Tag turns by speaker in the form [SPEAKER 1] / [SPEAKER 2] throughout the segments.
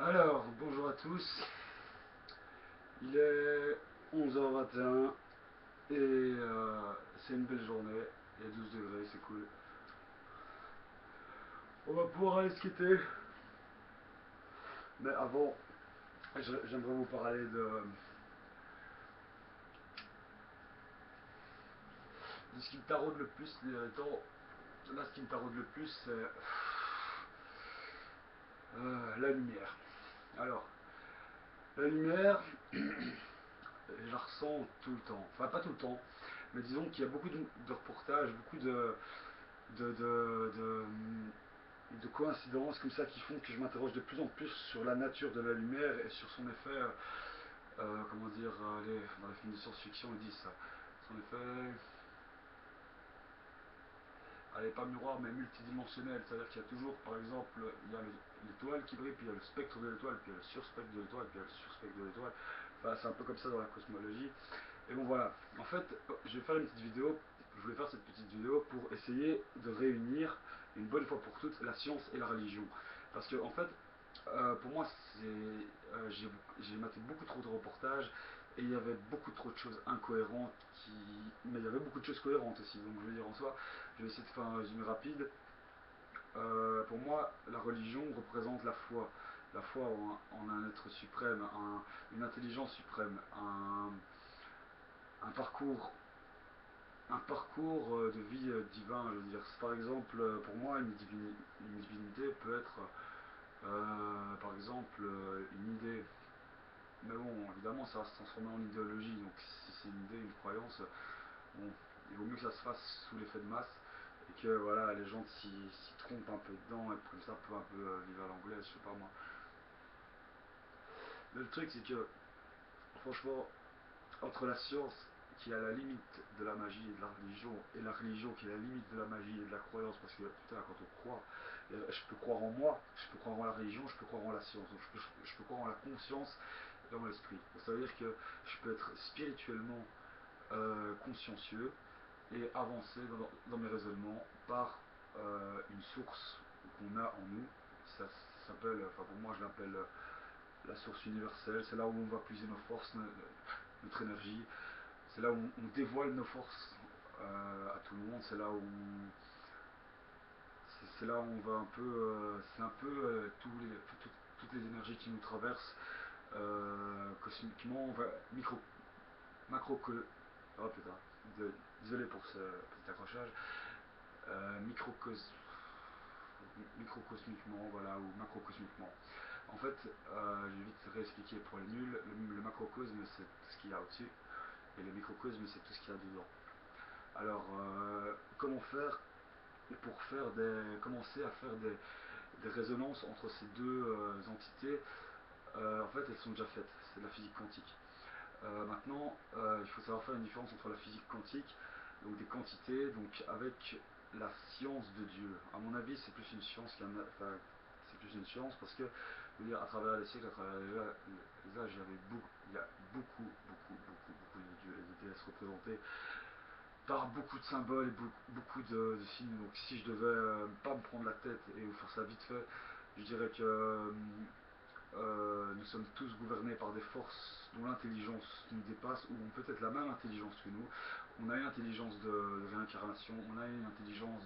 [SPEAKER 1] Alors, bonjour à tous. Il est 11h21 et c'est une belle journée. Il y a 12 degrés, c'est cool. On va pouvoir aller skater. Mais avant, j'aimerais vous parler de ce qui me taraude le plus ces derniers temps. Là, ce qui me taraude le plus, c'est la lumière. Alors, la lumière, je la ressens tout le temps. Enfin, pas tout le temps, mais disons qu'il y a beaucoup de reportages, beaucoup de, de, de, de coïncidences comme ça qui font que je m'interroge de plus en plus sur la nature de la lumière et sur son effet, comment dire, dans les films de science-fiction ils disent ça, son effet, allez, pas miroir mais multidimensionnel, c'est-à-dire qu'il y a toujours, par exemple, il y a l'étoile qui brille, puis il y a le spectre de l'étoile, puis il y a le surspectre de l'étoile, puis il y a le surspectre de l'étoile, enfin c'est un peu comme ça dans la cosmologie. Et bon voilà, en fait, je vais faire une petite vidéo, je voulais faire cette petite vidéo pour essayer de réunir une bonne fois pour toutes la science et la religion. Parce que en fait, pour moi, j'ai maté beaucoup trop de reportages et il y avait beaucoup trop de choses incohérentes mais il y avait beaucoup de choses cohérentes aussi. Donc je veux dire en soi, je vais essayer de faire un résumé rapide. Pour moi, la religion représente la foi en un être suprême, une intelligence suprême, un parcours, de vie divin. Je veux dire, par exemple, pour moi, une divinité peut être, par exemple, une idée. Mais bon, évidemment, ça va se transformer en idéologie. Donc, si c'est une idée, une croyance, bon, il vaut mieux que ça se fasse sous l'effet de masse et que voilà, les gens s'y trompent un peu dedans et comme ça peut un peu vivre à l'anglaise, je sais pas moi. Mais le truc, c'est que franchement, entre la science qui est à la limite de la magie et de la religion, et la religion qui est à la limite de la magie et de la croyance, parce que putain, quand on croit, je peux croire en moi, je peux croire en la religion, je peux croire en la science, je peux croire en la conscience et en l'esprit. Ça veut dire que je peux être spirituellement consciencieux et avancer dans mes raisonnements par une source qu'on a en nous. Ça s'appelle, enfin pour moi je l'appelle la source universelle, c'est là où on va puiser nos forces, notre énergie, c'est là où on dévoile nos forces à tout le monde, c'est là où on va un peu, c'est un peu toutes les énergies qui nous traversent cosmiquement, on va macro oh putain, désolé pour ce petit accrochage, microcos, microcosmiquement, voilà, ou macrocosmiquement. En fait, je vais vite réexpliquer pour les nuls, le macrocosme c'est tout ce qu'il y a au-dessus, et le microcosme c'est tout ce qu'il y a dedans. Alors, comment faire pour commencer à faire des résonances entre ces deux entités? En fait, elles sont déjà faites, c'est de la physique quantique. Maintenant, il faut savoir faire une différence entre la physique quantique, donc des quantités, donc avec la science de Dieu. À mon avis, c'est plus une science enfin, c'est plus une science parce que, je veux dire, à travers les siècles, à travers les âges, il y a beaucoup de dieux et de déesses représentés par beaucoup de symboles et beaucoup de signes. Donc, si je devais pas me prendre la tête et vous faire ça vite fait, je dirais que nous sommes tous gouvernés par des forces dont l'intelligence nous dépasse, ou ont peut-être la même intelligence que nous. On a une intelligence de réincarnation, on a une intelligence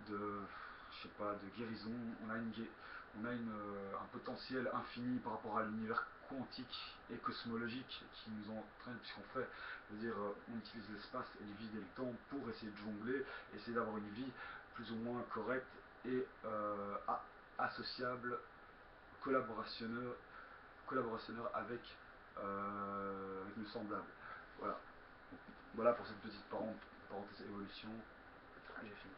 [SPEAKER 1] je sais pas, de guérison, un potentiel infini par rapport à l'univers quantique et cosmologique qui nous entraîne, puisqu'on fait, je veux dire, on utilise l'espace et le vide et le temps pour essayer de jongler, essayer d'avoir une vie plus ou moins correcte et associable, collaborationneur avec nos semblables. Voilà. Voilà pour cette petite parenthèse évolution. J'ai fini.